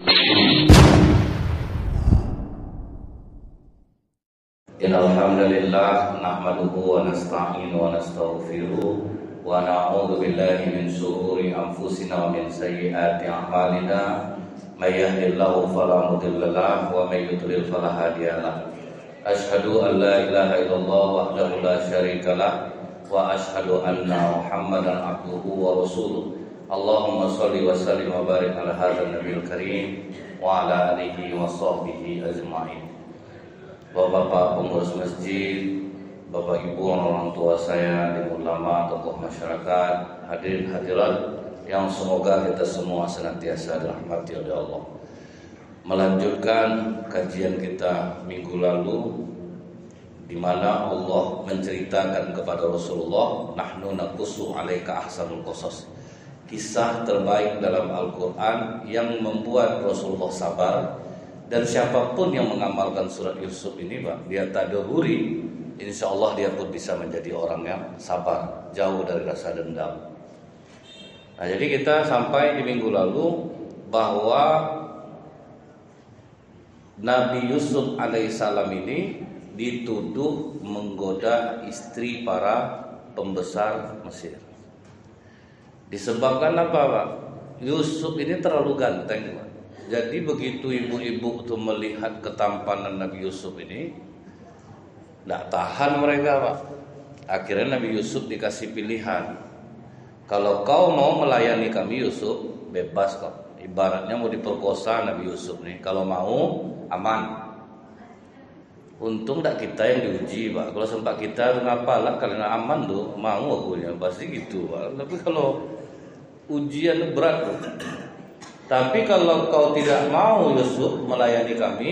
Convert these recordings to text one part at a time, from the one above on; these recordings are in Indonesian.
Innal hamdalillah nahmaduhu wa nasta'inu wa nastaghfiruh wa na'udzu billahi min shururi anfusina wa min sayyiati a'malina may yahdihillahu fala mudilla lahu wa may yudlil fala hadiya lahu. Asyhadu an la ilaha illallah wahdahu la syarika lah wa asyhadu anna Muhammadan abduhu wa rasuluh. Allahumma shalli wa sallim wa barik ala hadzal nabiyil karim wa ala alihi wa sahbihi ajma'in. Bapak-bapak pengurus masjid, bapak ibu orang tua saya, di ulama, tokoh masyarakat, hadirin hadirat yang semoga kita semua senantiasa dirahmati oleh Allah. Melanjutkan kajian kita minggu lalu, di mana Allah menceritakan kepada Rasulullah, nahnu naqussu 'alaika ahsanul qasas. Kisah terbaik dalam Al-Quran yang membuat Rasulullah sabar. Dan siapapun yang mengamalkan surat Yusuf ini, Pak, dia tadaburi, insya Allah dia pun bisa menjadi orang yang sabar, jauh dari rasa dendam. Nah, jadi kita sampai di minggu lalu bahwa Nabi Yusuf alaihissalam ini dituduh menggoda istri para pembesar Mesir. Disebabkan apa, Pak? Yusuf ini terlalu ganteng, Pak. Jadi begitu ibu-ibu itu melihat ketampanan Nabi Yusuf ini, tidak tahan mereka, Pak. Akhirnya Nabi Yusuf dikasih pilihan. Kalau kau mau melayani kami Yusuf, bebas kok. Ibaratnya mau diperkosa Nabi Yusuf nih. Kalau mau, aman. Untung tidak kita yang diuji, Pak. Kalau sempat kita, ngapalah kalian aman tuh, mau akunya. Pasti gitu, Pak. Tapi kalau ujian berat tuh. Tapi kalau kau tidak mau Yusuf melayani kami,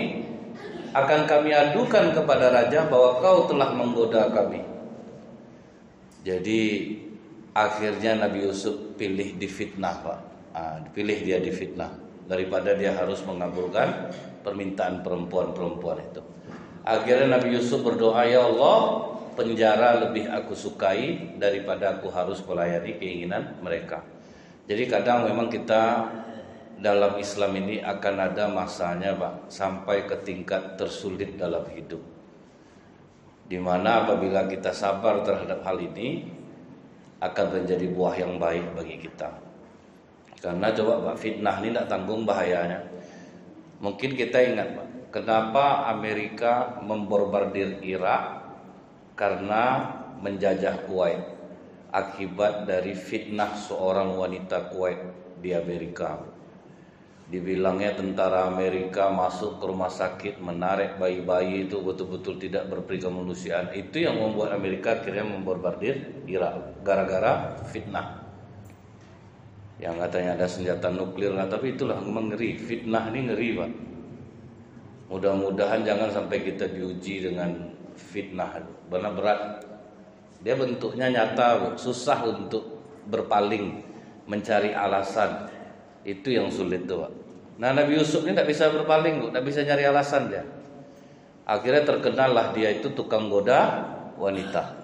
akan kami adukan kepada raja bahwa kau telah menggoda kami. Jadi akhirnya Nabi Yusuf pilih difitnah, Pak. Pilih dia difitnah daripada dia harus mengabulkan permintaan perempuan-perempuan itu. Akhirnya Nabi Yusuf berdoa, ya Allah, penjara lebih aku sukai daripada aku harus melayani keinginan mereka. Jadi kadang memang kita dalam Islam ini akan ada masanya, Pak, sampai ke tingkat tersulit dalam hidup, dimana apabila kita sabar terhadap hal ini akan menjadi buah yang baik bagi kita. Karena coba, Pak, fitnah ini tidak tanggung bahayanya. Mungkin kita ingat, Pak, kenapa Amerika memborbardir Irak? Karena menjajah Kuwait akibat dari fitnah seorang wanita Kuwait di Amerika. Dibilangnya tentara Amerika masuk ke rumah sakit menarik bayi-bayi itu betul-betul tidak berperi kemanusiaan. Itu yang membuat Amerika akhirnya memborbardir Irak gara-gara fitnah. Yang katanya ada senjata nuklir, tapi itulah mengeri. Fitnah ini ngeri, Pak. Mudah-mudahan jangan sampai kita diuji dengan fitnah. Benar berat. Dia bentuknya nyata, susah untuk berpaling, mencari alasan. Itu yang sulit tuh, Pak. Nah, Nabi Yusuf ini tidak bisa berpaling, tidak bisa nyari alasan dia. Akhirnya terkenallah dia itu tukang goda wanita.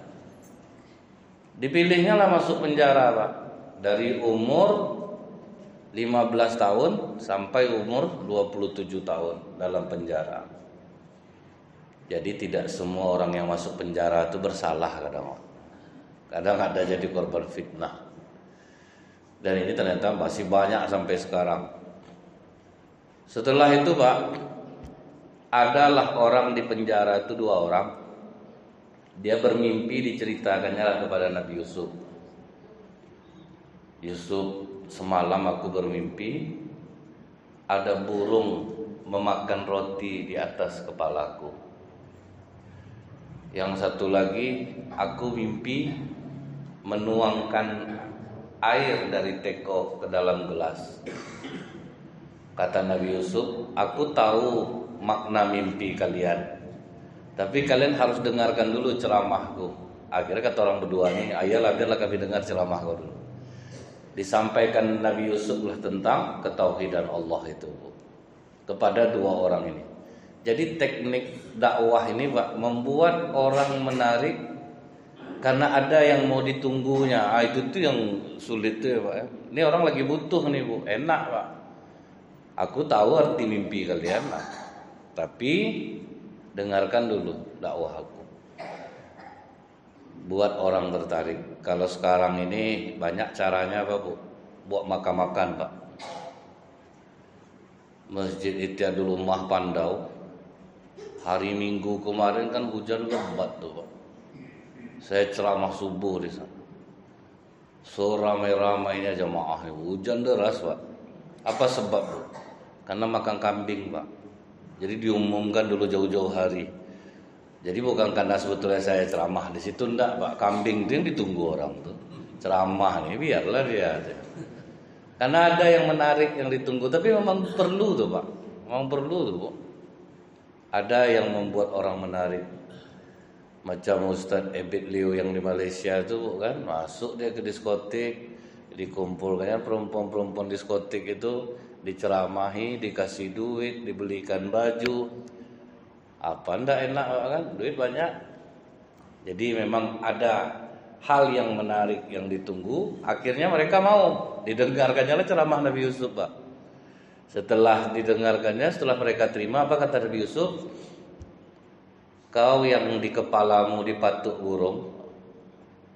Dipilihnya lah masuk penjara, Pak. Dari umur 15 tahun sampai umur 27 tahun dalam penjara. Jadi tidak semua orang yang masuk penjara itu bersalah kadang. Kadang ada jadi korban fitnah. Dan ini ternyata masih banyak sampai sekarang. Setelah itu, Pak, adalah orang di penjara itu 2 orang. Dia bermimpi, diceritakannya kepada Nabi Yusuf. Yusuf, semalam aku bermimpi ada burung memakan roti di atas kepalaku. Yang satu lagi, aku mimpi menuangkan air dari teko ke dalam gelas. Kata Nabi Yusuf, aku tahu makna mimpi kalian, tapi kalian harus dengarkan dulu ceramahku. Akhirnya kata orang berdua ini, ayolah biarlah kami dengar ceramahku dulu. Disampaikan Nabi Yusuf lah tentang ketauhidan Allah itu kepada 2 orang ini. Jadi teknik dakwah ini, Pak, membuat orang menarik karena ada yang mau ditunggunya. Itu tuh yang sulit tuh ya, Pak. Ini orang lagi butuh nih, Bu. Enak, Pak. Aku tahu arti mimpi kalian lah, tapi dengarkan dulu dakwah aku. Buat orang tertarik. Kalau sekarang ini banyak caranya Pak Bu, buat makan-makan Pak. Masjid Ittihadul Ummah Pandau, hari Minggu kemarin kan hujan lebat tuh Pak. Saya ceramah subuh di sana. So ramai-ramainya jamaah, hujan deras Pak. Apa sebab Bu? Karena makan kambing Pak. Jadi diumumkan dulu jauh-jauh hari. Jadi bukan karena sebetulnya saya ceramah di situ, enggak Pak. Kambing itu yang ditunggu orang tuh. Ceramah nih biarlah dia. Karena ada yang menarik yang ditunggu, tapi memang perlu tuh Pak. Memang perlu tuh Bu. Ada yang membuat orang menarik. Macam Ustadz Ebit Liu yang di Malaysia itu kan, masuk dia ke diskotik, dikumpulkannya perempuan-perempuan diskotik itu, diceramahi, dikasih duit, dibelikan baju. Apa ndak enak kan, duit banyak. Jadi memang ada hal yang menarik yang ditunggu. Akhirnya mereka mau didengarkannya lah ceramah Nabi Yusuf Pak. Setelah didengarkannya, setelah mereka terima, apa kata Nabi Yusuf? Kau yang di kepalamu dipatuk burung,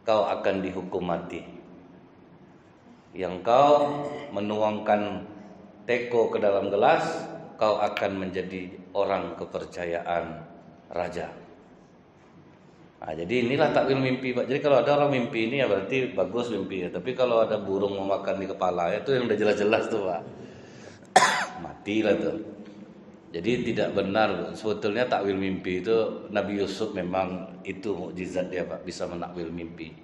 kau akan dihukum mati. Yang kau menuangkan teko ke dalam gelas, kau akan menjadi orang kepercayaan raja. Nah, jadi inilah takwil mimpi Pak. Jadi kalau ada orang mimpi ini ya berarti bagus mimpinya. Tapi kalau ada burung memakan di kepala, itu yang udah jelas-jelas tuh Pak. Matilah tuh. Jadi tidak benar sebetulnya takwil mimpi itu. Nabi Yusuf memang itu mukjizat dia Pak, bisa menakwil mimpi.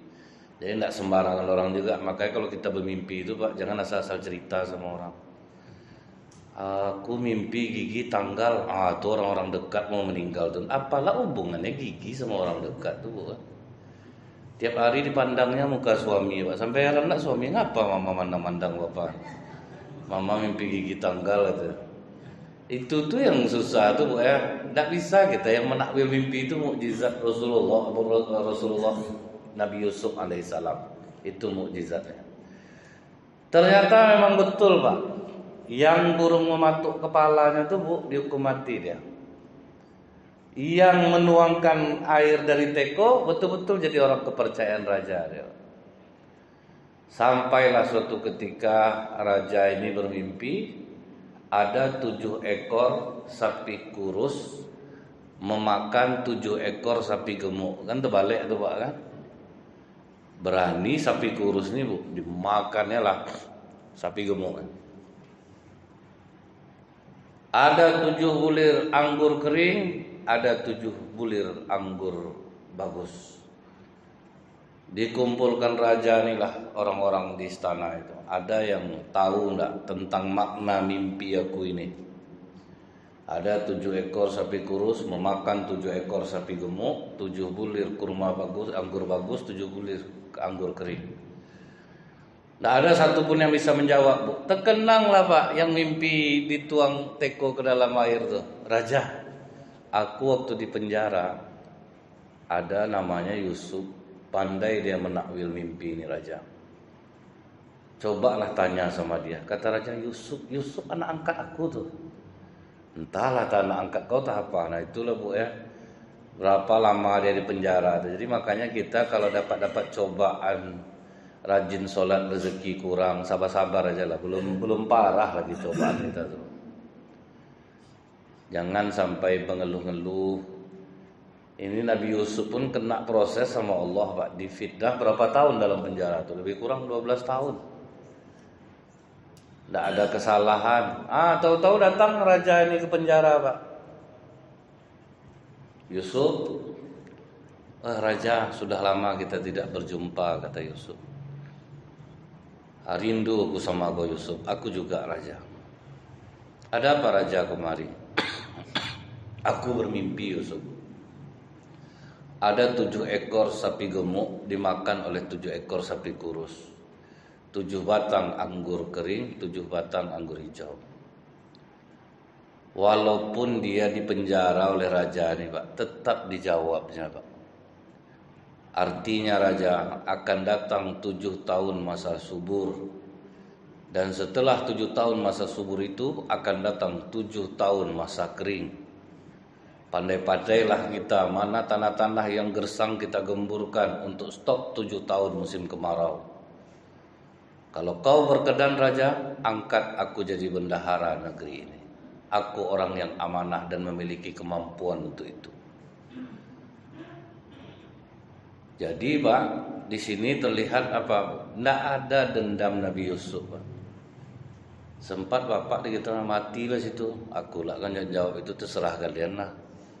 Jadi tidak sembarangan orang juga. Makanya kalau kita bermimpi itu Pak, jangan asal-asal cerita sama orang. Aku mimpi Gigi tanggal, itu orang-orang dekat mau meninggal tuh. Apalah hubungannya Gigi sama orang dekat tuh bukan? Tiap hari dipandangnya muka suami Pak. Sampai heran nak suami, ngapa mama mandang-mandang bapak? Mama mimpi Gigi tanggal itu. Itu tuh yang susah tuh Bu ya. Tidak bisa kita yang menakwil mimpi itu mukjizat Rasulullah Nabi Yusuf alaihissalam. Itu mukjizatnya. Ternyata memang betul Pak. Yang burung mematuk kepalanya tuh Bu dihukum mati dia. Yang menuangkan air dari teko betul-betul jadi orang kepercayaan raja dia. Sampailah suatu ketika raja ini bermimpi, ada 7 ekor sapi kurus memakan 7 ekor sapi gemuk. Kan terbalik tuh Pak kan. Berani sapi kurus ini Bu dimakannya lah sapi gemuk kan. Ada 7 bulir anggur kering, ada 7 bulir anggur bagus. Dikumpulkan raja inilah orang-orang di istana itu. Ada yang tahu enggak tentang makna mimpi aku ini? Ada 7 ekor sapi kurus memakan 7 ekor sapi gemuk, 7 bulir kurma bagus, anggur bagus, 7 bulir anggur kering. Tidak ada satupun yang bisa menjawab Bu. Terkenanglah Pak yang mimpi dituang teko ke dalam air tuh. Raja, aku waktu di penjara ada namanya Yusuf. Pandai dia menakwil mimpi ini Raja. Cobalah tanya sama dia. Kata Raja, Yusuf anak angkat aku tuh. Entahlah anak angkat kau tak apa. Nah itulah Bu ya. Berapa lama dia di penjara. Jadi makanya kita kalau dapat cobaan, rajin sholat rezeki kurang, sabar-sabar aja lah. Belum parah lagi cobaan kita tuh. Jangan sampai mengeluh-ngeluh. Ini Nabi Yusuf pun kena proses sama Allah Pak. Difitnah berapa tahun dalam penjara tuh? Lebih kurang 12 tahun. Tidak ada kesalahan. Tahu-tahu datang raja ini ke penjara Pak. Yusuf, Raja sudah lama kita tidak berjumpa, kata Yusuf. Rindu aku sama kau Yusuf. Aku juga Raja. Ada apa Raja kemari? Aku bermimpi Yusuf. Ada 7 ekor sapi gemuk dimakan oleh 7 ekor sapi kurus. 7 batang anggur kering, 7 batang anggur hijau. Walaupun dia dipenjara oleh raja ini Pak, tetap dijawabnya Pak. Artinya raja akan datang 7 tahun masa subur. Dan setelah 7 tahun masa subur itu akan datang 7 tahun masa kering. Pandai-pandailah kita mana tanah-tanah yang gersang kita gemburkan untuk stop 7 tahun musim kemarau. Kalau kau berkenan raja, angkat aku jadi bendahara negeri ini. Aku orang yang amanah dan memiliki kemampuan untuk itu. Jadi Pak, di sini terlihat apa? Tidak ada dendam Nabi Yusuf, Pak. Sempat bapak dikatakan mati lah situ. Aku lah kan jawab itu terserah kalian lah.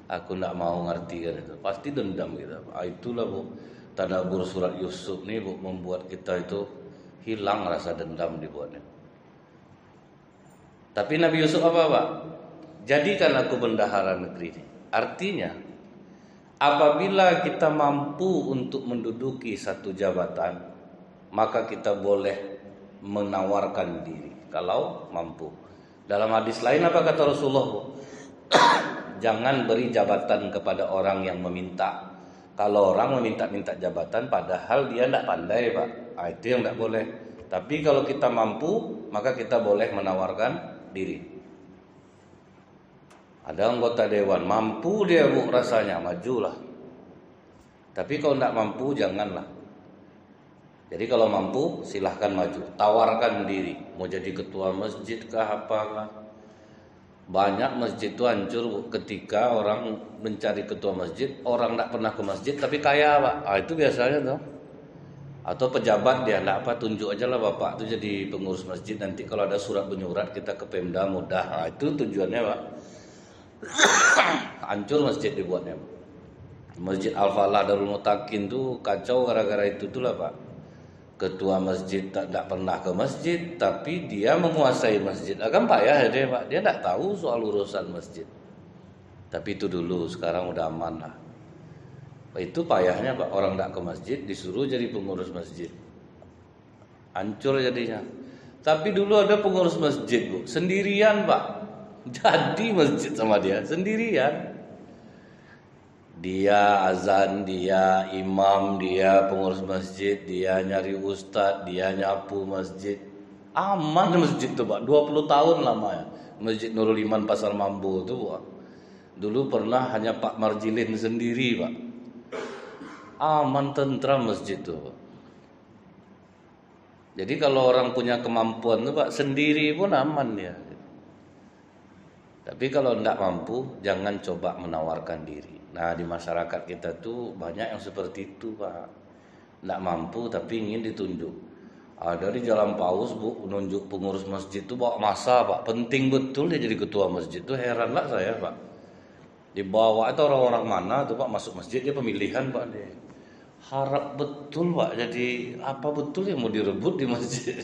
Aku tidak mau ngerti kan itu. Pasti dendam kita. Itulah Bu, tadabbur surat Yusuf nih Bu membuat kita itu hilang rasa dendam dibuatnya. Tapi Nabi Yusuf apa Pak? Jadikan aku bendahara negeri ini. Artinya apabila kita mampu untuk menduduki satu jabatan, maka kita boleh menawarkan diri. Kalau mampu. Dalam hadis lain apa kata Rasulullah Bu? Jangan beri jabatan kepada orang yang meminta. Kalau orang meminta-minta jabatan padahal dia tidak pandai Pak, itu yang tidak boleh. Tapi kalau kita mampu, maka kita boleh menawarkan diri. Ada anggota dewan, mampu dia Bu rasanya, majulah. Tapi kalau tidak mampu, janganlah. Jadi kalau mampu, silahkan maju. Tawarkan diri, mau jadi ketua masjid kah apakah. Banyak masjid itu hancur Bu, ketika orang mencari ketua masjid, orang tidak pernah ke masjid tapi kaya Pak. Itu biasanya tuh. Atau pejabat dia tidak apa, tunjuk aja lah Bapak itu jadi pengurus masjid, nanti kalau ada surat menyurat kita ke Pemda mudah. Itu tujuannya Pak. Hancur masjid dibuatnya. Masjid Al-Falah Darul Mutakin tuh kacau gara-gara itu tuh lah Pak. Ketua masjid tak pernah ke masjid, tapi dia menguasai masjid. Akan payah dia Pak, dia tak tahu soal urusan masjid. Tapi itu dulu, sekarang udah aman lah. Itu payahnya Pak, orang tak ke masjid disuruh jadi pengurus masjid. Hancur jadinya. Tapi dulu ada pengurus masjid Bu, sendirian Pak. Jadi masjid sama dia, sendirian. Dia azan, dia imam, dia pengurus masjid, dia nyari ustadz, dia nyapu masjid. Aman masjid tuh Pak, 20 tahun lama ya. Masjid Nurul Iman Pasar Mambo tuh Pak. Dulu pernah hanya Pak Marjilin sendiri Pak. Aman tentram masjid tuh Pak. Jadi kalau orang punya kemampuan tuh Pak, sendiri pun aman ya. Tapi kalau tidak mampu, jangan coba menawarkan diri. Nah di masyarakat kita tuh banyak yang seperti itu Pak. Tidak mampu tapi ingin ditunjuk. Ada di Jalan Paus Bu, menunjuk pengurus masjid itu bawa masa Pak. Penting betul dia jadi ketua masjid tuh, heran lah saya Pak. Dibawa itu orang-orang mana tuh Pak masuk masjid, dia pemilihan Pak dia. Harap betul Pak, jadi apa betul yang mau direbut di masjid.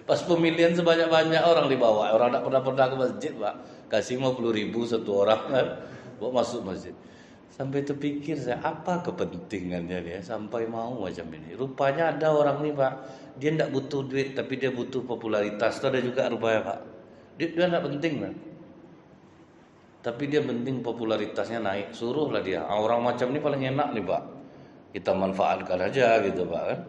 Pas pemilihan sebanyak-banyak orang dibawa, orang tidak pernah ke masjid Pak. Kasih 50.000 satu orang kan, bawa masuk masjid. Sampai terpikir saya, apa kepentingannya dia sampai mau macam ini. Rupanya ada orang nih Pak, dia tidak butuh duit tapi dia butuh popularitas. Itu ada juga rupanya Pak. Dia tidak penting lah. Tapi dia penting popularitasnya naik, suruhlah dia. Orang macam ini paling enak nih Pak. Kita manfaatkan aja gitu Pak kan.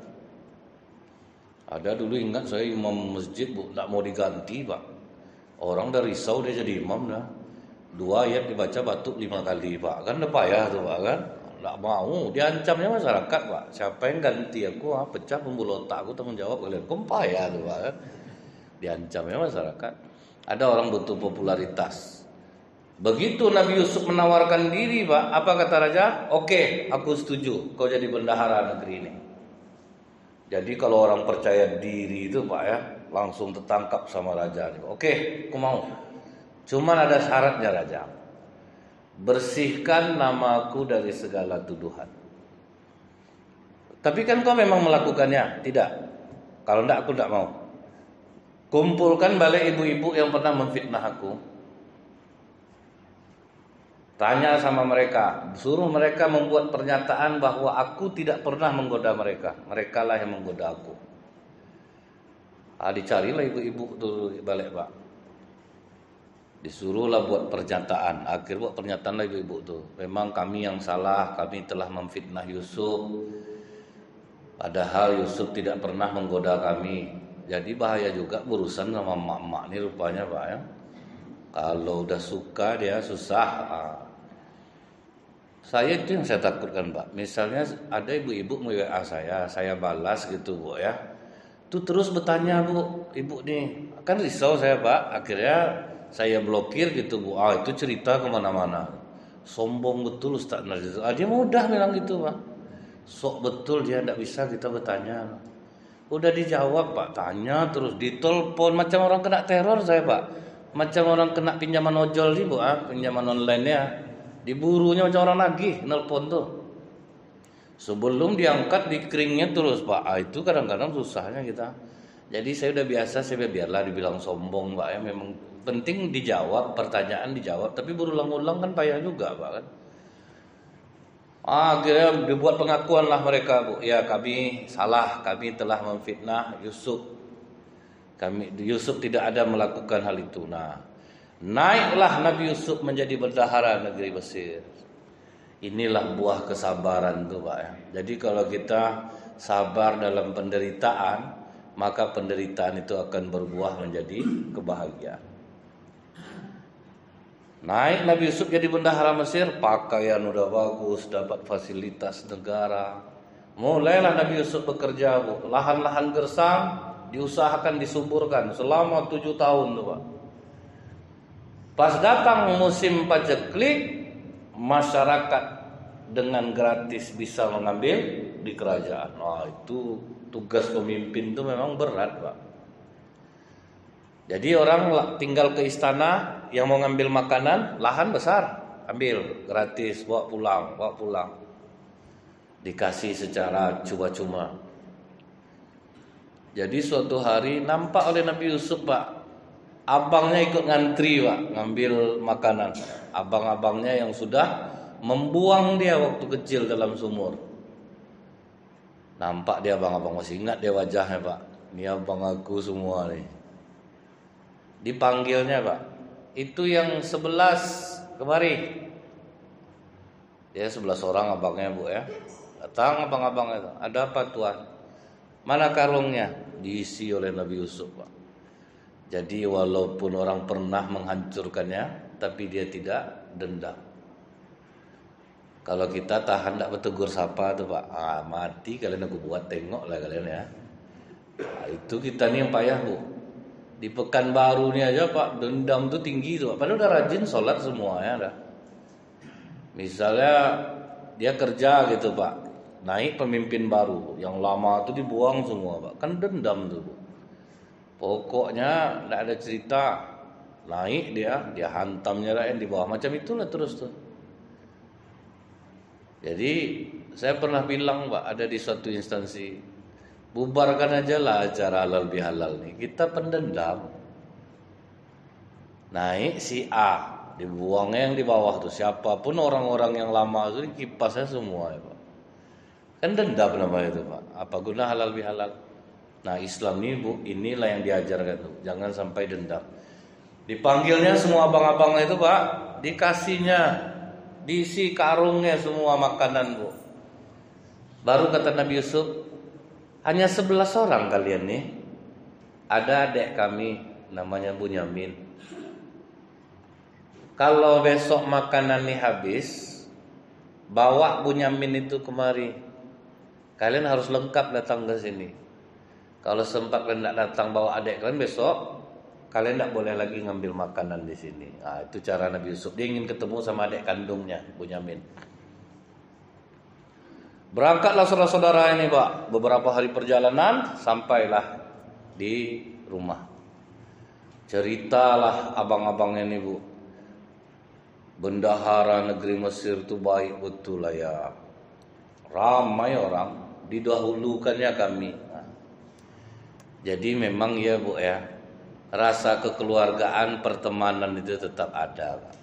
Ada dulu ingat saya imam masjid Bu, tak mau diganti Pak. Orang dari risau dia jadi imam dah. 2 ayat dibaca batuk 5 kali Pak. Kan udah payah tuh Pak kan. Tak mau, diancamnya masyarakat Pak. Siapa yang ganti aku, pecah pembuluh otak aku, tanggung jawab kalian. Kok payah tuh Pak kan. Diancamnya masyarakat. Ada orang butuh popularitas. Begitu Nabi Yusuf menawarkan diri Pak, apa kata raja? Oke, aku setuju kau jadi bendahara negeri ini. Jadi kalau orang percaya diri itu Pak ya, langsung tertangkap sama raja. Oke, aku mau. Cuman ada syaratnya raja. Bersihkan namaku dari segala tuduhan. Tapi kan kau memang melakukannya? Tidak. Kalau tidak aku tidak mau. Kumpulkan balik ibu-ibu yang pernah memfitnah aku. Tanya sama mereka, suruh mereka membuat pernyataan bahwa aku tidak pernah menggoda mereka. Mereka lah yang menggoda aku. Dicarilah ibu-ibu tuh balik Pak. Disuruhlah buat pernyataan. Akhir buat pernyataan lah ibu-ibu tuh. Memang kami yang salah, kami telah memfitnah Yusuf. Padahal Yusuf tidak pernah menggoda kami. Jadi bahaya juga berurusan sama emak-emak nih rupanya Pak ya. Kalau udah suka dia susah. Saya itu yang saya takutkan Pak. Misalnya ada ibu-ibu WA saya balas gitu Bu ya. Itu terus bertanya Bu, ibu nih kan risau saya Pak. Akhirnya saya blokir gitu Bu. Itu cerita kemana-mana. Sombong betul Ustaz Narjiz. Dia mudah bilang gitu Pak. Sok betul dia tidak bisa kita bertanya. Udah dijawab Pak, tanya terus ditelepon macam orang kena teror saya Pak. Macam orang kena pinjaman ojol nih Bu, pinjaman online ya. Diburunya macam orang nagih nelpon tuh. Sebelum diangkat dikeringnya terus Pak. Itu kadang-kadang susahnya kita. Jadi saya udah biasa, saya biarlah dibilang sombong Pak ya. Memang penting dijawab, pertanyaan dijawab, tapi berulang-ulang kan payah juga Pak kan. Akhirnya dibuat pengakuan lah mereka Bu. Ya kami salah, kami telah memfitnah Yusuf. Yusuf tidak ada melakukan hal itu. Nah, naiklah Nabi Yusuf menjadi bendahara negeri Mesir. Inilah buah kesabaran tuh Pak ya. Jadi kalau kita sabar dalam penderitaan, maka penderitaan itu akan berbuah menjadi kebahagiaan. Naik Nabi Yusuf jadi bendahara Mesir, pakaian udah bagus, dapat fasilitas negara. Mulailah Nabi Yusuf bekerja Bu. Lahan-lahan gersang diusahakan disuburkan selama 7 tahun tuh Pak. Pas datang musim paceklik, masyarakat dengan gratis bisa mengambil di kerajaan. Itu tugas pemimpin itu memang berat Pak. Jadi orang tinggal ke istana, yang mau ngambil makanan, lahan besar, ambil gratis, bawa pulang. Dikasih secara cuma-cuma. Jadi suatu hari nampak oleh Nabi Yusuf Pak, abangnya ikut ngantri Pak, ngambil makanan. Abang-abangnya yang sudah membuang dia waktu kecil dalam sumur. Nampak dia abang-abang, masih ingat dia wajahnya Pak. Ini abang aku semua nih. Dipanggilnya Pak, itu yang 11 kemari. Dia 11 orang abangnya Bu ya. Datang abang-abang itu, ada apa Tuan? Mana karungnya? Diisi oleh Nabi Yusuf Pak. Jadi walaupun orang pernah menghancurkannya, tapi dia tidak dendam. Kalau kita tahan tidak bertegur sapa tuh Pak, mati kalian aku buat, tengok lah kalian ya. Itu kita nih yang payah Bu. Di Pekanbaru ini aja Pak, dendam tuh tinggi tuh Pak. Padahal udah rajin sholat semuanya dah. Misalnya dia kerja gitu Pak, naik pemimpin baru, yang lama tuh dibuang semua Pak. Kan dendam tuh. Pokoknya tidak ada cerita, naik dia hantamnya rakyat di bawah. Macam itulah terus tuh. Jadi saya pernah bilang Pak, ada di suatu instansi, bubarkan aja lah acara halal bihalal nih. Kita pendendam. Naik si A, dibuangnya yang di bawah tuh. Siapapun orang-orang yang lama itu kipasnya semua ya Pak. Kan dendam namanya itu Pak. Apa guna halal bihalal? Nah Islam ini Bu, inilah yang diajarkan tuh. Jangan sampai dendam. Dipanggilnya semua abang-abangnya itu Pak, dikasihnya, diisi karungnya semua makanan Bu. Baru kata Nabi Yusuf, hanya 11 orang kalian nih. Ada adik kami namanya Bunyamin. Kalau besok makanan nih habis, bawa Bunyamin itu kemari. Kalian harus lengkap datang ke sini. Kalau sempat kalian tidak datang bawa adik kalian besok, kalian tidak boleh lagi ngambil makanan di sini. Itu cara Nabi Yusuf. Dia ingin ketemu sama adik kandungnya Bunyamin. Berangkatlah saudara-saudara ini Pak, beberapa hari perjalanan sampailah di rumah. Ceritalah abang-abangnya ini Bu, bendahara negeri Mesir itu baik betul lah ya. Ramai orang, didahulukannya kami. Jadi memang ya Bu ya, rasa kekeluargaan, pertemanan itu tetap ada Pak.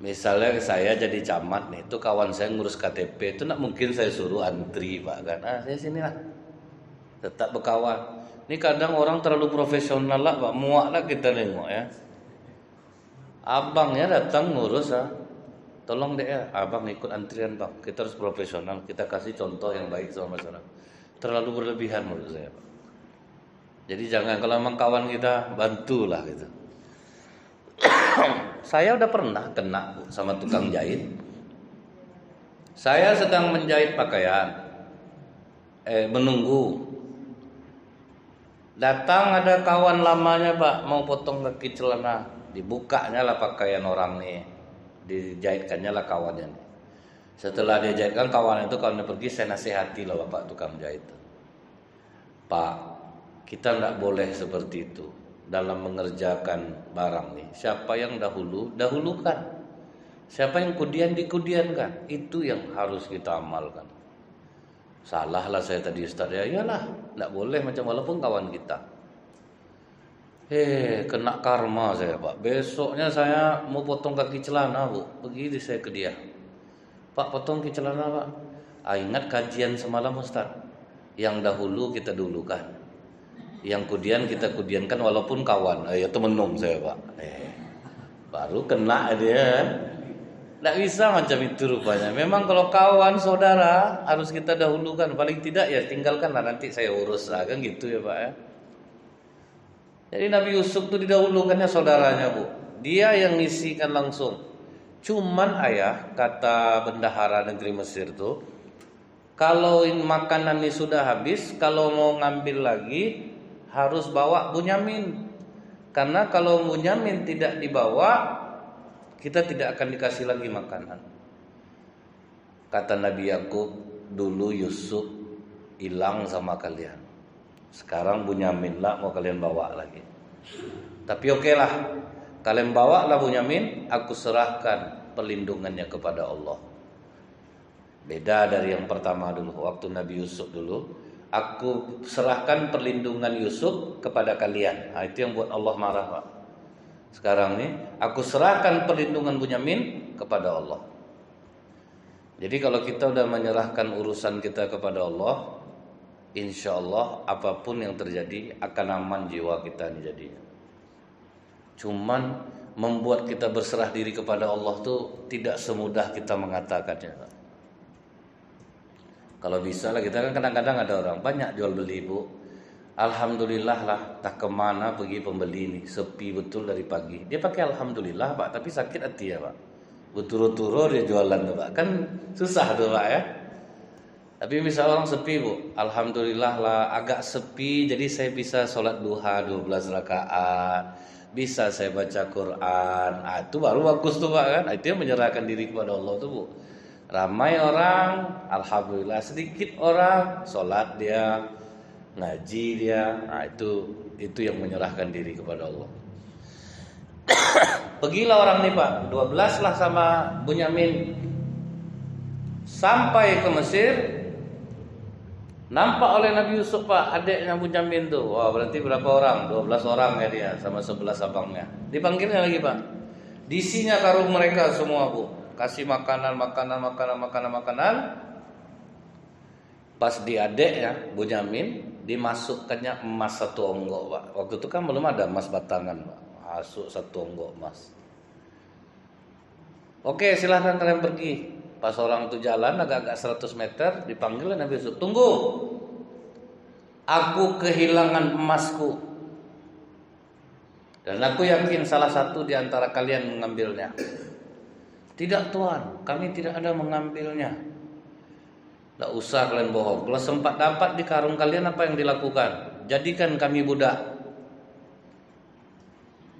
Misalnya saya jadi camat nih, itu kawan saya ngurus KTP, itu nak mungkin saya suruh antri Pak kan. Saya sini lah, tetap berkawan. Ini kadang orang terlalu profesional lah Pak, muak lah kita nengok ya. Abangnya datang ngurus tolong deh ya, abang ikut antrian Bang. Kita harus profesional, kita kasih contoh yang baik sama masyarakat. Terlalu berlebihan menurut saya Pak. Jadi jangan, kalau memang kawan kita, bantulah gitu. Saya udah pernah kena Bu, sama tukang jahit. Saya sedang menjahit pakaian, menunggu. Datang ada kawan lamanya Pak, mau potong kaki celana. Dibukanya lah pakaian orang nih, dijahitkannya lah kawannya nih. Setelah dia jahitkan, kawan itu kalau dia pergi, saya nasihati lah Bapak tukang jahit. Pak, kita tidak boleh seperti itu dalam mengerjakan barang nih. Siapa yang dahulu, dahulukan. Siapa yang kemudian dikemudiankan. Itu yang harus kita amalkan. Salah lah saya tadi Ustaz. Ya iyalah, tidak boleh macam walaupun kawan kita. Kena karma saya Pak. Besoknya saya mau potong kaki celana Bu. Pergi saya ke dia. Pak, potong kaki celana Pak. Ingat kajian semalam Ustaz. Yang dahulu kita dulukan. Yang kemudian kita kemudiankan walaupun kawan. Ya temenum saya Pak. Baru kena dia. Tidak bisa macam itu rupanya. Memang kalau kawan saudara harus kita dahulukan. Paling tidak ya tinggalkanlah, nanti saya urus lah. Kan gitu ya Pak ya. Jadi Nabi Yusuf itu didahulukannya saudaranya Bu. Dia yang ngisikan langsung. Cuman ayah, kata bendahara negeri Mesir itu, kalau makanan ini sudah habis, kalau mau ngambil lagi harus bawa Bunyamin. Karena kalau Bunyamin tidak dibawa, kita tidak akan dikasih lagi makanan. Kata Nabi Yakub, dulu Yusuf hilang sama kalian. Sekarang Bunyamin lah mau kalian bawa lagi. Tapi oke lah, kalian bawa lah Bunyamin, aku serahkan perlindungannya kepada Allah. Beda dari yang pertama dulu, waktu Nabi Yusuf dulu, aku serahkan perlindungan Yusuf kepada kalian. Itu yang buat Allah marah Pak. Sekarang nih, aku serahkan perlindungan Bunyamin kepada Allah. Jadi kalau kita udah menyerahkan urusan kita kepada Allah, insya Allah apapun yang terjadi akan aman jiwa kita nih jadinya. Cuman membuat kita berserah diri kepada Allah tuh tidak semudah kita mengatakannya. Kalau bisa lah, kita kan kadang-kadang ada orang banyak jual beli Bu. Alhamdulillah lah, tak kemana pergi pembeli nih, sepi betul dari pagi. Dia pakai alhamdulillah Pak, tapi sakit hati ya Pak. Berturut-turut dia jualan tuh Pak, kan susah tuh Pak ya. Tapi misal orang sepi Bu, alhamdulillah lah agak sepi, jadi saya bisa sholat duha 12 rakaat, bisa saya baca Quran. Itu baru bagus tuh Pak kan. Itu yang menyerahkan diri kepada Allah tuh Bu. Ramai orang, alhamdulillah, sedikit orang sholat dia, ngaji dia. Itu yang menyerahkan diri kepada Allah. Pergilah orang nih Pak, 12 lah sama Bunyamin, sampai ke Mesir. Nampak oleh Nabi Yusuf Pak, adiknya Bunyamin tuh. Wah, berarti berapa orang? 12 orang ya dia, sama 11 abangnya. Dipanggilnya lagi Pak. Diisinya karung mereka semua Bu. Kasih makanan. Pas di adiknya Bunyamin, dimasukkannya emas 1 onggok Pak. Waktu itu kan belum ada emas batangan Pak. Masuk 1 onggok emas. Oke, silahkan kalian pergi. Pas orang itu jalan agak-agak 100 meter, dipanggil Nabi Yusuf, tunggu, aku kehilangan emasku, dan aku yakin salah satu di antara kalian mengambilnya. Tidak Tuhan, kami tidak ada mengambilnya. Tidak usah kalian bohong. Kalau sempat dapat di karung kalian, apa yang dilakukan? Jadikan kami budak.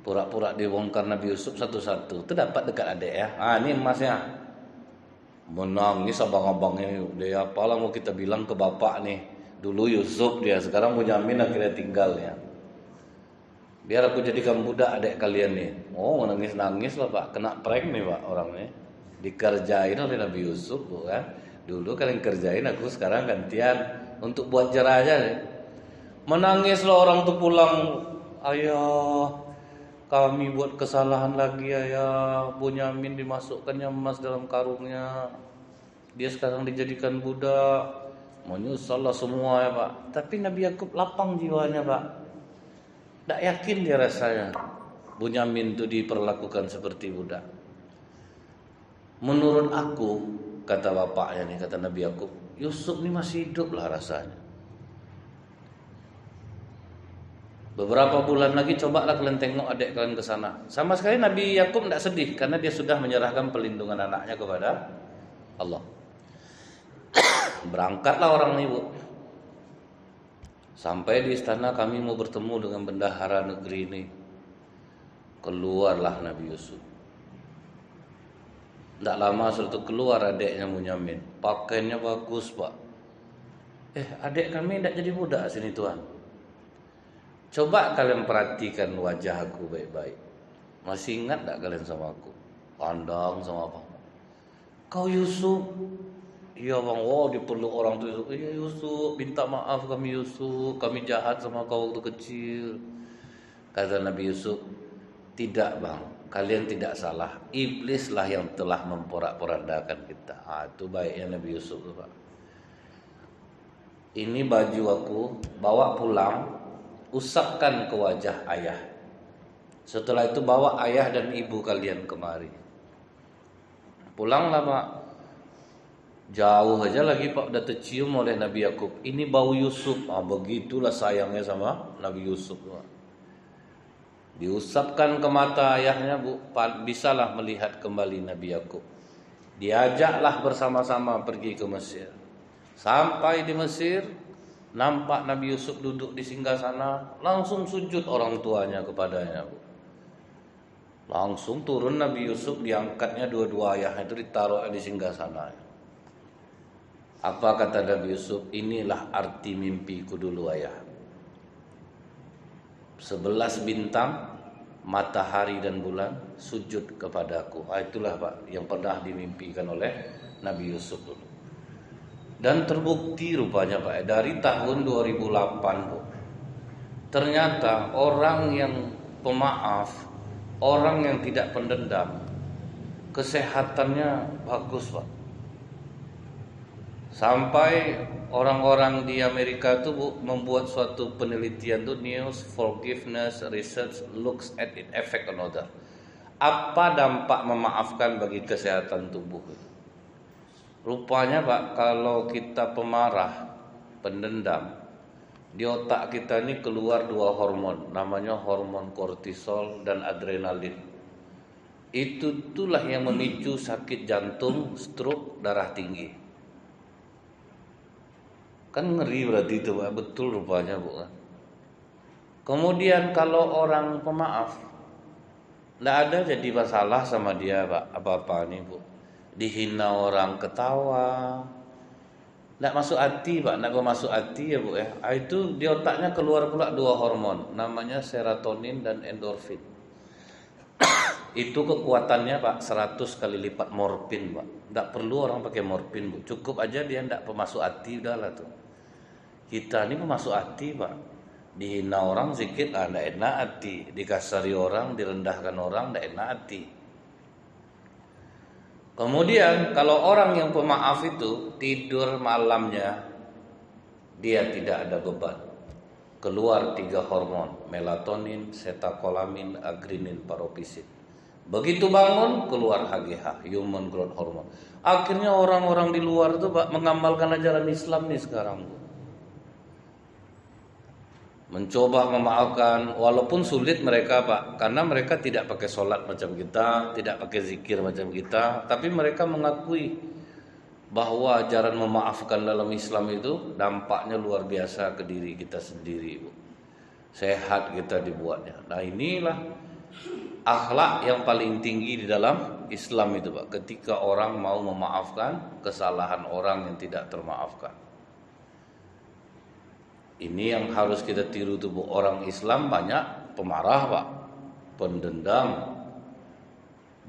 Pura-pura dibongkar Nabi Yusuf satu-satu. Itu dapat dekat adik ya. Ini emasnya. Menangis abang-abang ini. Dia apalah mau kita bilang ke bapak nih. Dulu Yusuf dia, sekarang Bunyamin akhirnya tinggal ya. Biar aku jadikan budak adik kalian nih. Oh, nangis-nangis lah Pak. Kena prank nih Pak orang ini. Dikerjain oleh Nabi Yusuf bukan? Dulu kalian kerjain, aku sekarang gantian untuk buat jerah aja nih. Menangis lah orang tuh pulang. Ayah, kami buat kesalahan lagi ayah. Bunyamin dimasukkannya emas dalam karungnya. Dia sekarang dijadikan budak. Menyesal lah semua ya Pak. Tapi Nabi Yakub lapang jiwanya Pak. Tak yakin dia rasanya Bunyamin itu diperlakukan seperti budak. Menurut aku, kata bapaknya nih, kata Nabi Yakub, Yusuf ini masih hidup lah rasanya. Beberapa bulan lagi cobalah kalian tengok adik kalian ke sana. Sama sekali Nabi Yakub tidak sedih karena dia sudah menyerahkan pelindungan anaknya kepada Allah. Berangkatlah orang ini, Bu. Sampai di istana, kami mau bertemu dengan bendahara negeri ini. Keluarlah Nabi Yusuf. Tidak lama setelah itu keluar adiknya Munyamin. Pakaiannya bagus, Pak. Adik kami tidak jadi budak sini, Tuhan. Coba kalian perhatikan wajah aku baik-baik. Masih ingat tak kalian sama aku? Pandang sama apa? Kau Yusuf? Iya bang, dipeluk orang tu Yusuf. Iya Yusuf, minta maaf kami Yusuf. Kami jahat sama kau waktu kecil. Kata Nabi Yusuf, tidak bang, kalian tidak salah. Iblislah yang telah memporak-porandakan kita. Itu baiknya Nabi Yusuf tu, Pak. Ini baju aku, bawa pulang. Usapkan ke wajah ayah. Setelah itu bawa ayah dan ibu kalian kemari. Pulanglah Pak. Jauh aja lagi Pak, udah tercium oleh Nabi Yakub. Ini bau Yusuf. Begitulah sayangnya sama Nabi Yusuf, Pak. Diusapkan ke mata ayahnya, Bu. Bisalah melihat kembali Nabi Yakub. Diajaklah bersama-sama pergi ke Mesir. Sampai di Mesir, nampak Nabi Yusuf duduk di singgasana, langsung sujud orang tuanya kepadanya, Bu. Langsung turun Nabi Yusuf, diangkatnya dua-dua ayahnya itu, ditaruh di singgasana. Apa kata Nabi Yusuf? Inilah arti mimpiku dulu ayah. 11 bintang, matahari dan bulan sujud kepadaku. Itulah Pak yang pernah dimimpikan oleh Nabi Yusuf dulu. Dan terbukti rupanya Pak, dari tahun 2008 Bu, ternyata orang yang pemaaf, orang yang tidak pendendam, kesehatannya bagus Pak. Sampai orang-orang di Amerika itu Bu, membuat suatu penelitian tuh, News Forgiveness Research looks at its effect on other. Apa dampak memaafkan bagi kesehatan tubuh? Rupanya Pak, kalau kita pemarah, pendendam, di otak kita ini keluar 2 hormon, namanya hormon kortisol dan adrenalin. Itulah yang memicu sakit jantung, stroke, darah tinggi. Kan ngeri berarti itu Pak, betul rupanya Bu. Kemudian kalau orang pemaaf, tidak ada jadi masalah sama dia Pak, apa-apa nih Bu. Dihina orang ketawa, tidak masuk hati Pak, tidak masuk hati ya Bu ya. Itu di otaknya keluar pula 2 hormon, namanya serotonin dan endorfin. Itu kekuatannya Pak 100 kali lipat morfin Pak. Tidak perlu orang pakai morfin Bu, cukup aja dia tidak pemasuk hati, udahlah tuh. Kita ini pemasuk hati Pak. Dihina orang sedikit, tidak enak hati. Dikasari orang, direndahkan orang, tidak enak hati. Kemudian kalau orang yang pemaaf itu tidur malamnya, dia tidak ada beban. Keluar 3 hormon, melatonin, setakolamin, agrinin, paropisin. Begitu bangun, keluar HGH, human growth hormone. Akhirnya orang-orang di luar itu Pak mengamalkan ajaran Islam nih sekarang Bu. Mencoba memaafkan, walaupun sulit mereka Pak, karena mereka tidak pakai sholat macam kita, tidak pakai zikir macam kita, tapi mereka mengakui bahwa ajaran memaafkan dalam Islam itu dampaknya luar biasa ke diri kita sendiri Bu. Sehat kita dibuatnya. Nah inilah akhlak yang paling tinggi di dalam Islam itu Pak, ketika orang mau memaafkan kesalahan orang yang tidak termaafkan. Ini yang harus kita tiru tuh Bu. Orang Islam banyak pemarah Pak, pendendam.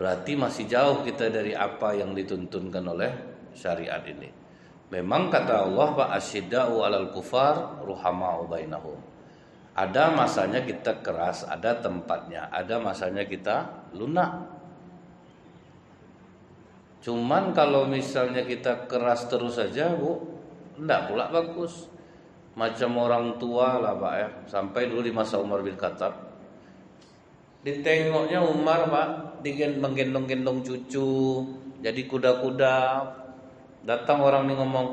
Berarti masih jauh kita dari apa yang dituntunkan oleh syariat ini. Memang kata Allah Pak, asyidda'u 'alal kufar ruhama'u bainahum. Ada masanya kita keras, ada tempatnya. Ada masanya kita lunak. Cuman kalau misalnya kita keras terus saja Bu, enggak pula bagus. Macam orang tua lah Pak ya. Sampai dulu di masa Umar bin Khattab, ditengoknya Umar Pak menggendong-gendong cucu, jadi kuda-kuda. Datang orang ini ngomong,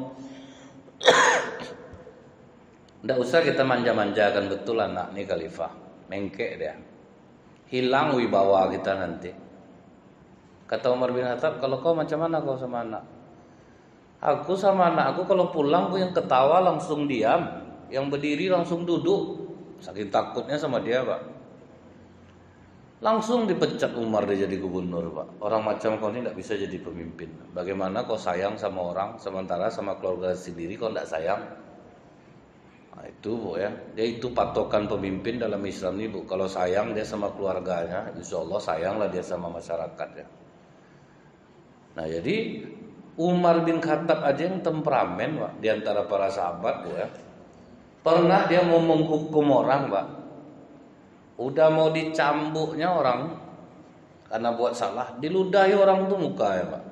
Nggak usah kita manja-manjakan, betul anak nih khalifah, mengkek dia, hilang wibawa kita nanti. Kata Umar bin Khattab, kalau kau macam mana kau sama anak? Aku sama anak aku kalau pulang aku yang ketawa langsung diam, yang berdiri langsung duduk, saking takutnya sama dia pak. Langsung dipecat Umar dia jadi gubernur pak. Orang macam kau ini tidak bisa jadi pemimpin. Bagaimana kau sayang sama orang sementara sama keluarga sendiri kau tidak sayang? Nah, itu bu ya. Dia itu patokan pemimpin dalam Islam ini bu. Kalau sayang dia sama keluarganya, insya Allah sayanglah dia sama masyarakat ya. Nah jadi Umar bin Khattab aja yang temperamen pak, di antara para sahabat bu ya. Pernah dia mau menghukum orang pak. Udah mau dicambuknya orang karena buat salah, diludahi orang tuh muka ya pak.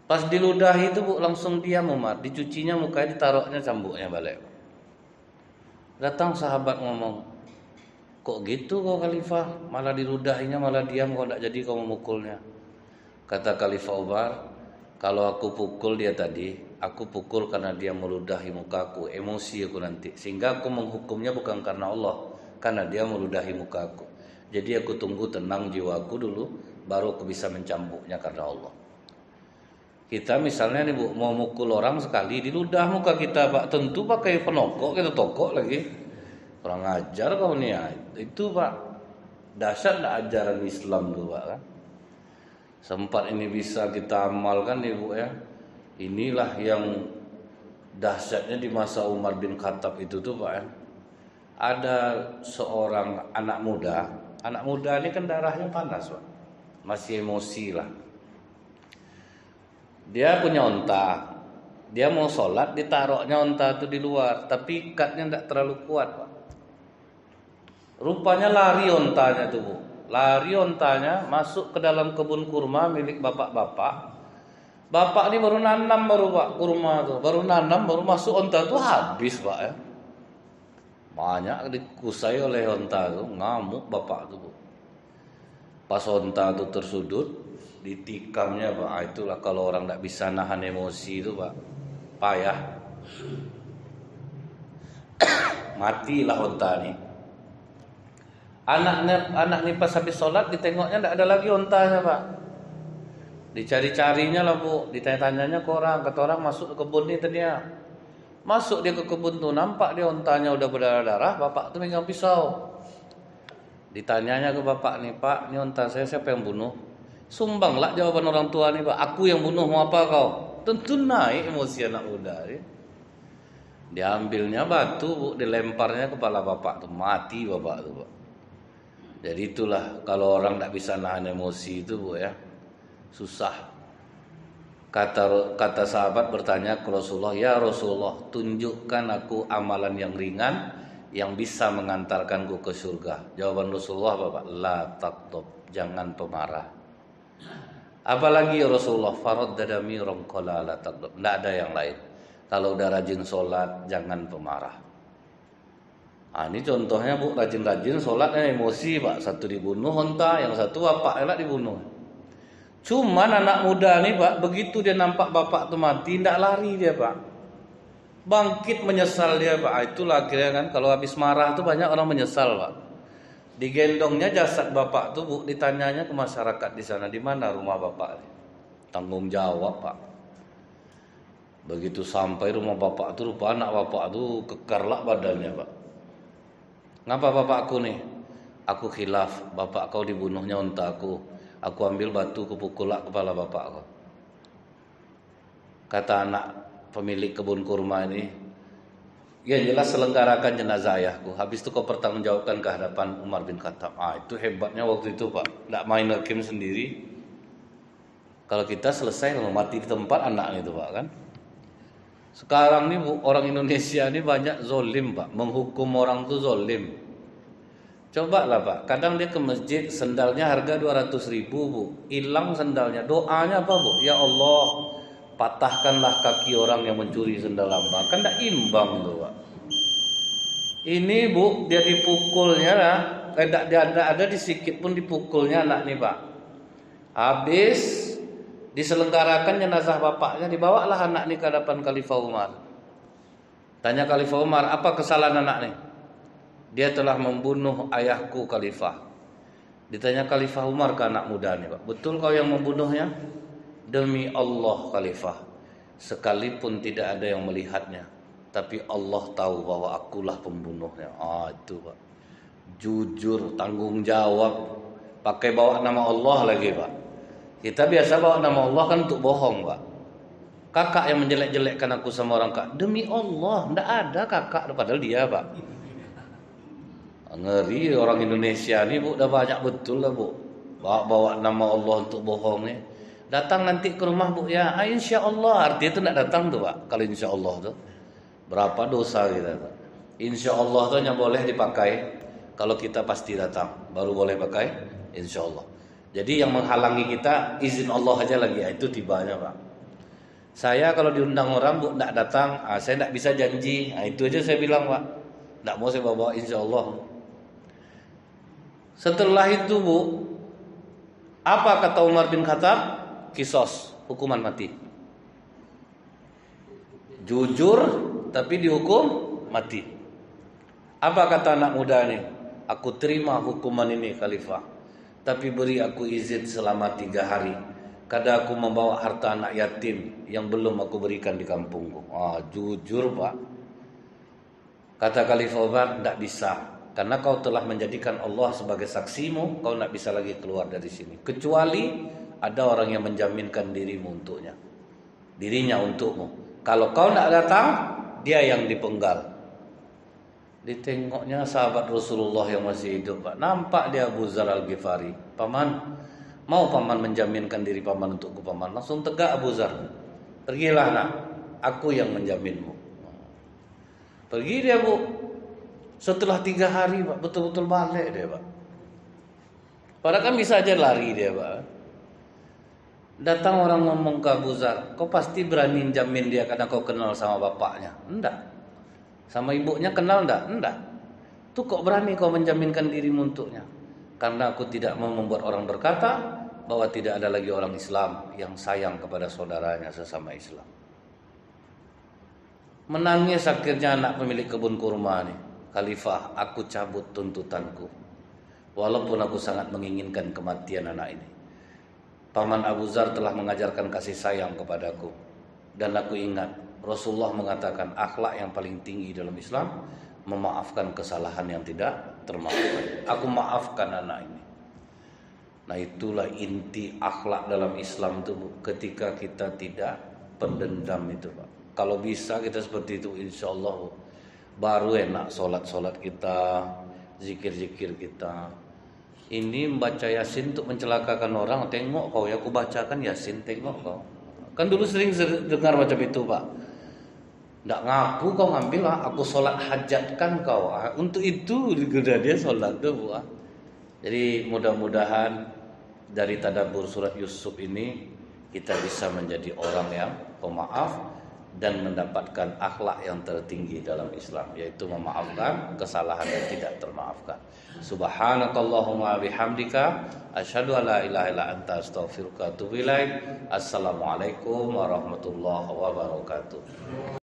Pas diludahi itu bu langsung diam Umar, dicucinya mukanya, ditaruhnya cambuknya balik. Datang sahabat ngomong, kok gitu kau khalifah, malah diludahinya malah diam, kau tidak jadi kau memukulnya. Kata Khalifah Umar, kalau aku pukul dia tadi, aku pukul karena dia meludahi mukaku, emosi aku nanti. Sehingga aku menghukumnya bukan karena Allah, karena dia meludahi mukaku. Jadi aku tunggu tenang jiwaku dulu, baru aku bisa mencambuknya karena Allah. Kita misalnya nih bu, mau mukul orang sekali, diludah muka kita pak, tentu pakai penokok, kita tokok lagi. Kurang ajar kau nih ya. Itu pak, dahsyat ajaran Islam tuh pak kan. Sempat ini bisa kita amalkan nih bu ya. Inilah yang dahsyatnya di masa Umar bin Khattab itu tuh pak ya. Ada seorang anak muda ini kan darahnya panas pak, masih emosi lah. Dia punya onta, dia mau sholat ditaruhnya onta itu di luar, tapi ikatnya tidak terlalu kuat pak. Rupanya lari ontanya tuh bu. Lari ontanya masuk ke dalam kebun kurma milik bapak-bapak. Bapak ini baru nanam pak kurma tuh, baru nanam baru masuk onta tuh habis pak ya. Banyak dikusai oleh onta tuh, ngamuk bapak tuh bu. Pas onta tuh tersudut, ditikamnya pak. Itulah kalau orang tidak bisa nahan emosi itu pak, payah. Matilah onta nih. Anak nih pas habis sholat ditengoknya tidak ada lagi ontanya pak. Dicari-carinya lah bu, ditanya-tanyanya ke orang, kata orang masuk ke kebun nih tadi ya. Masuk dia ke kebun tuh, nampak dia ontanya udah berdarah-darah, bapak tuh megang pisau. Ditanyanya ke bapak nih, pak, ini onta saya siapa yang bunuh? Sumbanglah jawaban orang tua nih pak, aku yang bunuh, mau apa kau? Tentu naik emosi anak muda nih. Diambilnya batu bu, dilemparnya kepala bapak tuh, mati bapak tuh pak. Jadi itulah kalau orang tidak bisa nahan emosi itu bu ya, susah. Kata sahabat bertanya ke Rasulullah, ya Rasulullah, tunjukkan aku amalan yang ringan yang bisa mengantarkanku ke surga. Jawaban Rasulullah apa pak? La taqtab, jangan pemarah. Apalagi ya Rasulullah, faraddada miran qala la taqtab. Tidak ada yang lain. Kalau udah rajin sholat, jangan pemarah. Nah, ini contohnya bu, rajin-rajin sholatnya emosi pak. Satu dibunuh onta, yang satu bapak elak dibunuh. Cuman anak muda nih pak, begitu dia nampak bapak tuh mati, tidak lari dia pak, bangkit menyesal dia pak. Itulah akhirnya kan kalau habis marah tuh banyak orang menyesal pak. Digendongnya jasad bapak tuh bu, ditanyanya ke masyarakat di sana, di mana rumah bapak? Tanggung jawab pak. Begitu sampai rumah bapak tuh, rupa anak bapak tuh kekarlah badannya pak. Ngapa bapakku nih? Aku khilaf, bapak kau dibunuhnya onta aku. Aku ambil batu kupukulak kepala bapak kau. Kata anak pemilik kebun kurma ini, ya jelas selenggarakan jenazah ayahku. Habis itu kau pertanggungjawabkan ke hadapan Umar bin Khattab. Itu hebatnya waktu itu pak. Tidak main hakim sendiri. Kalau kita selesai kalau mati di tempat anak itu pak kan. Sekarang nih bu, orang Indonesia ini banyak zolim pak, menghukum orang tuh zolim. Coba lah pak, kadang dia ke masjid sendalnya harga 200.000 bu, hilang sendalnya, doanya apa bu? Ya Allah, patahkanlah kaki orang yang mencuri sendal hamba, kan tidak imbang tuh pak. Ini bu, dia dipukulnya lah, ada disikit pun dipukulnya anak nih pak. Habis diselenggarakan jenazah bapaknya, dibawalah anak ini ke hadapan Khalifah Umar. Tanya Khalifah Umar, apa kesalahan anak nih? Dia telah membunuh ayahku Khalifah. Ditanya Khalifah Umar ke anak muda nih, Pak, betul kau yang membunuhnya? Demi Allah Khalifah, sekalipun tidak ada yang melihatnya, tapi Allah tahu bahwa akulah pembunuhnya. Itu Pak, jujur, tanggung jawab, pakai bawa nama Allah lagi Pak. Kita biasa bawa nama Allah kan untuk bohong Pak. Kakak yang menjelek-jelekkan aku sama orang kak, demi Allah, ndak ada kakak, padahal dia Pak. Ngeri orang Indonesia nih Bu, udah banyak betul lah Bu, bawa nama Allah untuk bohong nih. Datang nanti ke rumah Bu ya, insya Allah, artinya itu ndak datang tuh Pak. Kalau insya Allah tuh berapa dosa kita tuh. Insya Allah tuh hanya boleh dipakai kalau kita pasti datang, baru boleh pakai insya Allah. Jadi yang menghalangi kita izin Allah aja lagi ya, itu tibanya Pak. Saya kalau diundang orang Bu ndak datang, saya ndak bisa janji, itu aja saya bilang Pak, ndak mau saya bawa insya Allah. Setelah itu Bu, apa kata Umar bin Khattab? Kisos, hukuman mati. Jujur tapi dihukum mati. Apa kata anak muda ini? Aku terima hukuman ini Khalifah, tapi beri aku izin selama 3 hari. Kadang aku membawa harta anak yatim yang belum aku berikan di kampungku. Jujur Pak. Kata Khalifah Umar, tidak bisa. Karena kau telah menjadikan Allah sebagai saksimu, kau tidak bisa lagi keluar dari sini. Kecuali ada orang yang menjaminkan dirimu untuknya. Dirinya untukmu. Kalau kau tidak datang, dia yang dipenggal. Ditengoknya sahabat Rasulullah yang masih hidup Pak. Nampak dia Abu Dzar Al-Ghifari. Paman, mau paman menjaminkan diri paman untukku paman? Langsung tegak Abu Dzar. Pergilah nak, aku yang menjaminmu. Pergi dia Bu. Setelah 3 hari Pak, betul-betul balik dia Pak. Padahal kan bisa aja lari dia Pak. Datang orang ngomong ke Abu Dzar, kau pasti berani jamin dia karena kau kenal sama bapaknya? Enggak. Sama ibunya kenal enggak? Enggak. Tuh kok berani kau menjaminkan dirimu untuknya? Karena aku tidak mau membuat orang berkata bahwa tidak ada lagi orang Islam yang sayang kepada saudaranya sesama Islam. Menangis akhirnya anak pemilik kebun kurma nih. Khalifah, aku cabut tuntutanku. Walaupun aku sangat menginginkan kematian anak ini. Paman Abu Dzar telah mengajarkan kasih sayang kepadaku. Dan aku ingat Rasulullah mengatakan akhlak yang paling tinggi dalam Islam memaafkan kesalahan yang tidak termaafkan. Aku maafkan anak ini. Nah itulah inti akhlak dalam Islam itu Bu. Ketika kita tidak pendendam itu Pak. Kalau bisa kita seperti itu insya Allah Bu. Baru enak solat-solat kita, zikir-zikir kita. Ini membaca Yasin untuk mencelakakan orang. Tengok kau ya, aku bacakan Yasin, tengok kau. Kan dulu sering dengar macam itu Pak. Nggak ngaku kau ngambil lah, aku solat hajatkan kau. Untuk itu dia solat tuh Bu. Jadi mudah-mudahan dari tadabbur surat Yusuf ini kita bisa menjadi orang yang pemaaf dan mendapatkan akhlak yang tertinggi dalam Islam, yaitu memaafkan kesalahan yang tidak termaafkan. Subhanakallahumma bihamdika asyhadu an la ilaha illa anta astaghfiruka wa atubu ilaik. Assalamualaikum warahmatullahi wabarakatuh.